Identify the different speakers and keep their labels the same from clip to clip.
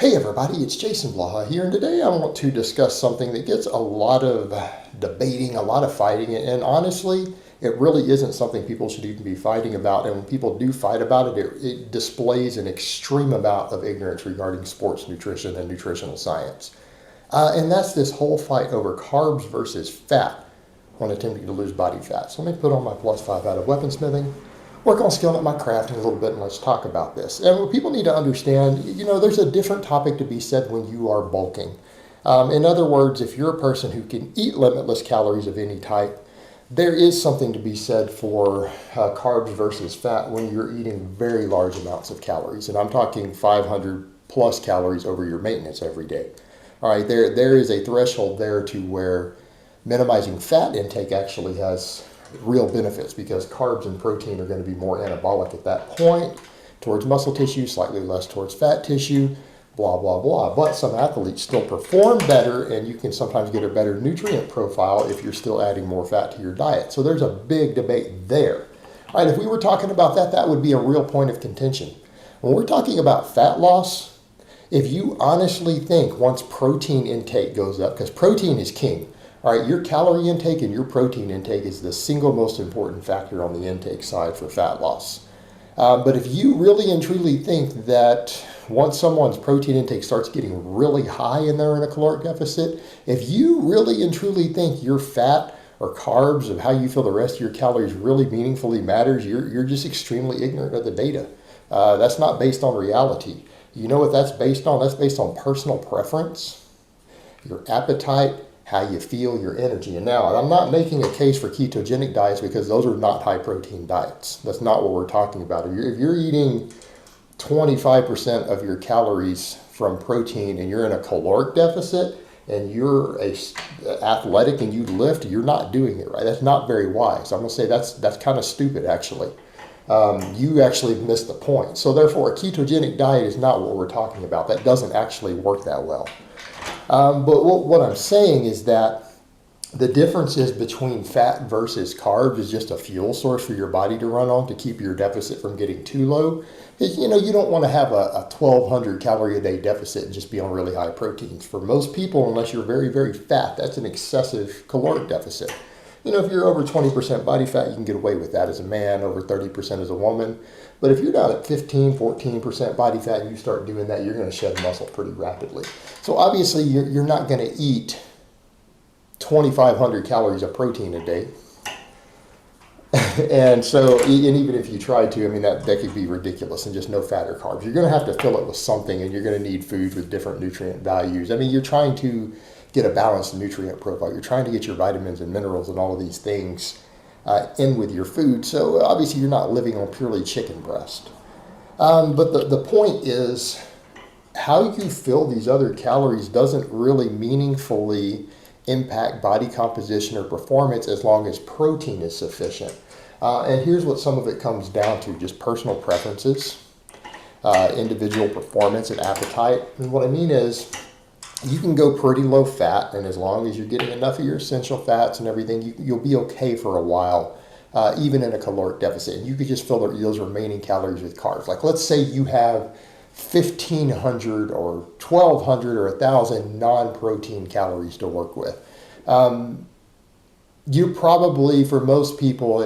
Speaker 1: Hey everybody, it's Jason Blaha here, and today I want to discuss something that gets a lot of debating, a lot of fighting, and honestly, it really isn't something people should even be fighting about. And when people do fight about it, it displays an extreme amount of ignorance regarding sports nutrition and nutritional science. And that's this whole fight over carbs versus fat when attempting to lose body fat. So let me put on my +5 out of weaponsmithing, work on scaling up my crafting a little bit, and let's talk about this. And what people need to understand, there's a different topic to be said when you are bulking. In other words, if you're a person who can eat limitless calories of any type, there is something to be said for carbs versus fat when you're eating very large amounts of calories. And I'm talking 500 plus calories over your maintenance every day. All right, there is a threshold there to where minimizing fat intake actually has real benefits, because carbs and protein are going to be more anabolic at that point towards muscle tissue, slightly less towards fat tissue, blah, blah, blah. But some athletes still perform better, and you can sometimes get a better nutrient profile if you're still adding more fat to your diet. So there's a big debate there. All right, if we were talking about that, that would be a real point of contention. When we're talking about fat loss, if you honestly think once protein intake goes up, because protein is king. All right, your calorie intake and your protein intake is the single most important factor on the intake side for fat loss. But if you really and truly think that once someone's protein intake starts getting really high and they're in a caloric deficit, if you really and truly think your fat or carbs and how you feel the rest of your calories really meaningfully matters, you're just extremely ignorant of the data. That's not based on reality. You know what that's based on? That's based on personal preference, your appetite, how you feel, your energy. And now, I'm not making a case for ketogenic diets, because those are not high protein diets. That's not what we're talking about. If you're eating 25% of your calories from protein and you're in a caloric deficit and you're athletic and you lift, you're not doing it right. That's not very wise. I'm going to say that's kind of stupid, actually. You actually missed the point. So therefore, a ketogenic diet is not what we're talking about. That doesn't actually work that well. But what I'm saying is that the differences between fat versus carbs is just a fuel source for your body to run on to keep your deficit from getting too low. You don't want to have a 1,200 calorie a day deficit and just be on really high proteins. For most people, unless you're very, very fat, that's an excessive caloric deficit. If you're over 20% body fat, you can get away with that as a man, over 30% as a woman. But if you're down at 15, 14% body fat and you start doing that, you're going to shed muscle pretty rapidly. So obviously, you're not going to eat 2,500 calories of protein a day. And even if you try to, that could be ridiculous, and just no fat or carbs. You're going to have to fill it with something, and you're going to need foods with different nutrient values. You're trying to get a balanced nutrient profile. You're trying to get your vitamins and minerals and all of these things in with your food. So obviously, you're not living on purely chicken breast. But the point is, how you fill these other calories doesn't really meaningfully impact body composition or performance as long as protein is sufficient. And here's what some of it comes down to: just personal preferences, individual performance, and appetite. And what I mean is, you can go pretty low fat, and as long as you're getting enough of your essential fats and everything, you'll be okay for a while, even in a caloric deficit. And you could just fill those remaining calories with carbs. Like, let's say you have 1,500 or 1,200 or 1,000 non-protein calories to work with. You probably, for most people,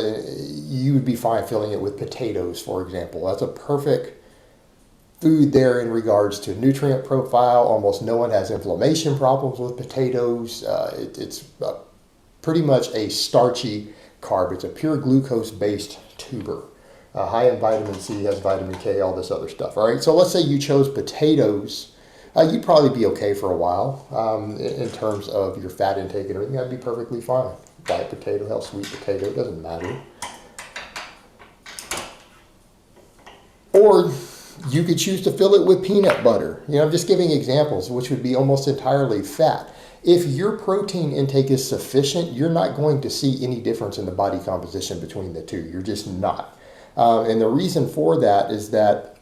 Speaker 1: you would be fine filling it with potatoes, for example. That's a perfect food there in regards to nutrient profile. Almost no one has inflammation problems with potatoes. It's pretty much a starchy carb. It's a pure glucose-based tuber. High in vitamin C, has vitamin K, all this other stuff. All right, so let's say you chose potatoes. You'd probably be okay for a while in terms of your fat intake and everything. That'd be perfectly fine. White potato, hell, sweet potato, it doesn't matter. Or you could choose to fill it with peanut butter. I'm just giving examples, which would be almost entirely fat. If your protein intake is sufficient, you're not going to see any difference in the body composition between the two. You're just not. And the reason for that is that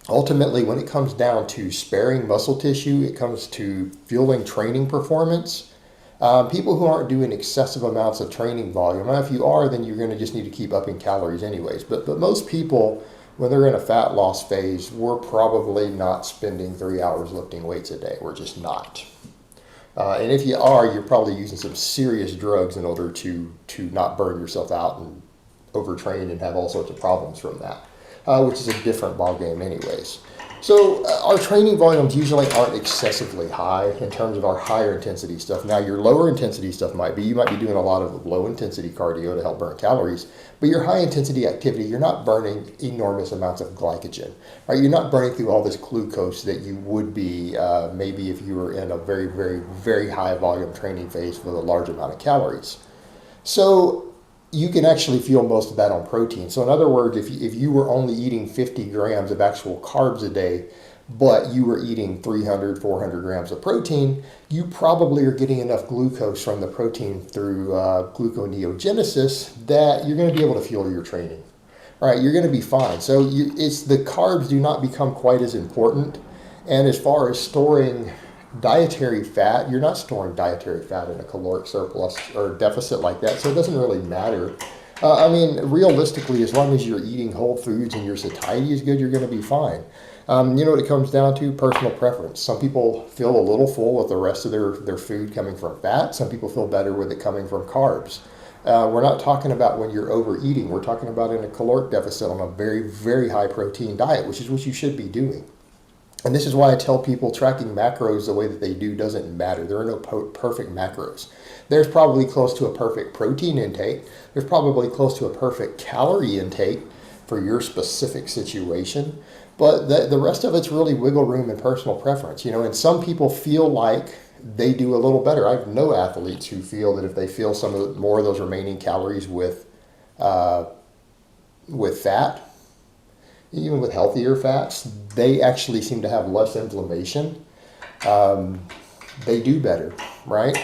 Speaker 1: ultimately, when it comes down to sparing muscle tissue, it comes to fueling training performance. People who aren't doing excessive amounts of training volume, now if you are, then you're going to just need to keep upping calories anyways. But most people when they're in a fat loss phase, we're probably not spending 3 hours lifting weights a day. We're just not. And if you are, you're probably using some serious drugs in order to not burn yourself out and overtrain and have all sorts of problems from that, which is a different ballgame anyways. So our training volumes usually aren't excessively high in terms of our higher intensity stuff. Now your lower intensity stuff you might be doing a lot of low intensity cardio to help burn calories, but your high intensity activity, you're not burning enormous amounts of glycogen. Right? You're not burning through all this glucose that you would be maybe if you were in a very, very, very high volume training phase with a large amount of calories. So you can actually feel most of that on protein. So in other words, if you were only eating 50 grams of actual carbs a day, but you were eating 300, 400 grams of protein, you probably are getting enough glucose from the protein through gluconeogenesis that you're going to be able to fuel your training. All right, you're going to be fine. So it's the carbs do not become quite as important. And as far as storing dietary fat, you're not storing dietary fat in a caloric surplus or deficit like that, so it doesn't really matter. I mean, realistically, as long as you're eating whole foods and your satiety is good, you're going to be fine. You know what it comes down to? Personal preference. Some people feel a little full with the rest of their food coming from fat. Some people feel better with it coming from carbs. We're not talking about when you're overeating. We're talking about in a caloric deficit on a very, very high protein diet, which is what you should be doing. And this is why I tell people tracking macros the way that they do doesn't matter. There are no perfect macros. There's probably close to a perfect protein intake. There's probably close to a perfect calorie intake for your specific situation. But the rest of it's really wiggle room and personal preference. And some people feel like they do a little better. I know athletes who feel that if they feel more of those remaining calories with fat, even with healthier fats, they actually seem to have less inflammation. They do better, right?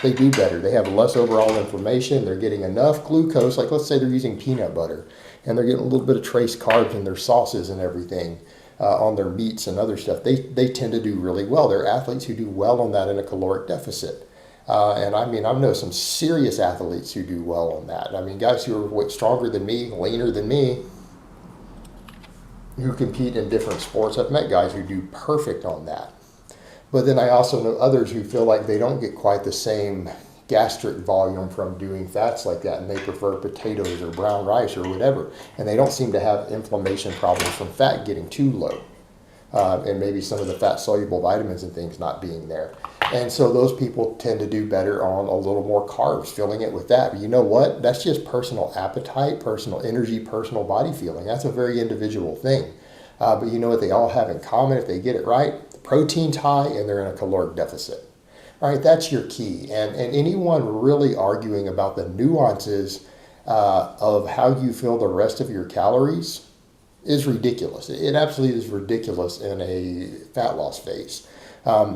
Speaker 1: They do better. They have less overall inflammation. They're getting enough glucose. Like let's say they're using peanut butter and they're getting a little bit of trace carbs in their sauces and everything on their meats and other stuff. They tend to do really well. There are athletes who do well on that in a caloric deficit. And I mean, I know some serious athletes who do well on that. I mean, guys who are stronger than me, leaner than me, who compete in different sports. I've met guys who do perfect on that. But then I also know others who feel like they don't get quite the same gastric volume from doing fats like that, and they prefer potatoes or brown rice or whatever. And they don't seem to have inflammation problems from fat getting too low. And maybe some of the fat-soluble vitamins and things not being there. And so those people tend to do better on a little more carbs, filling it with that. But you know what? That's just personal appetite, personal energy, personal body feeling. That's a very individual thing. But you know what they all have in common if they get it right? The protein's high and they're in a caloric deficit. All right, that's your key. And anyone really arguing about the nuances of how you fill the rest of your calories is ridiculous. It absolutely is ridiculous in a fat loss phase.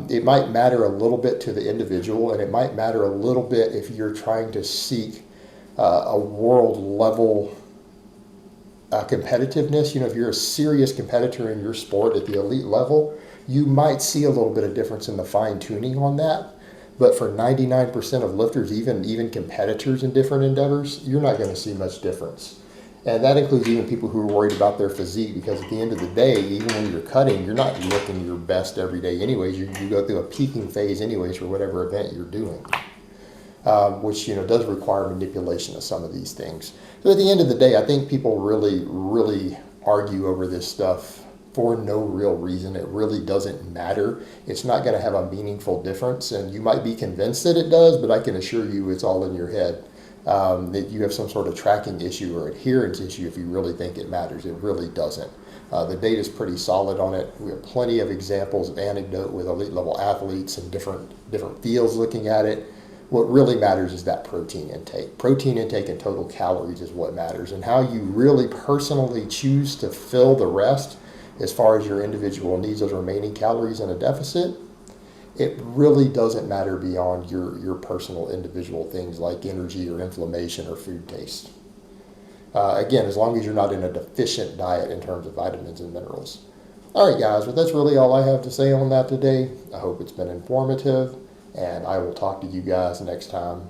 Speaker 1: It might matter a little bit to the individual, and it might matter a little bit if you're trying to seek a world level competitiveness. If you're a serious competitor in your sport at the elite level, you might see a little bit of difference in the fine tuning on that. But for 99% of lifters, even competitors in different endeavors, you're not going to see much difference. And that includes even people who are worried about their physique, because at the end of the day, even when you're cutting, you're not looking your best every day anyways. You go through a peaking phase anyways for whatever event you're doing, which does require manipulation of some of these things. So at the end of the day, I think people really, really argue over this stuff for no real reason. It really doesn't matter. It's not going to have a meaningful difference, and you might be convinced that it does, but I can assure you it's all in your head. That you have some sort of tracking issue or adherence issue if you really think it matters. It really doesn't. The data is pretty solid on it. We have plenty of examples of anecdote with elite level athletes and different fields looking at it. What really matters is that protein intake. Protein intake and total calories is what matters. And how you really personally choose to fill the rest as far as your individual needs, those remaining calories in a deficit, it really doesn't matter beyond your personal individual things like energy or inflammation or food taste. Again, as long as you're not in a deficient diet in terms of vitamins and minerals. All right, guys, well, that's really all I have to say on that today. I hope it's been informative, and I will talk to you guys next time.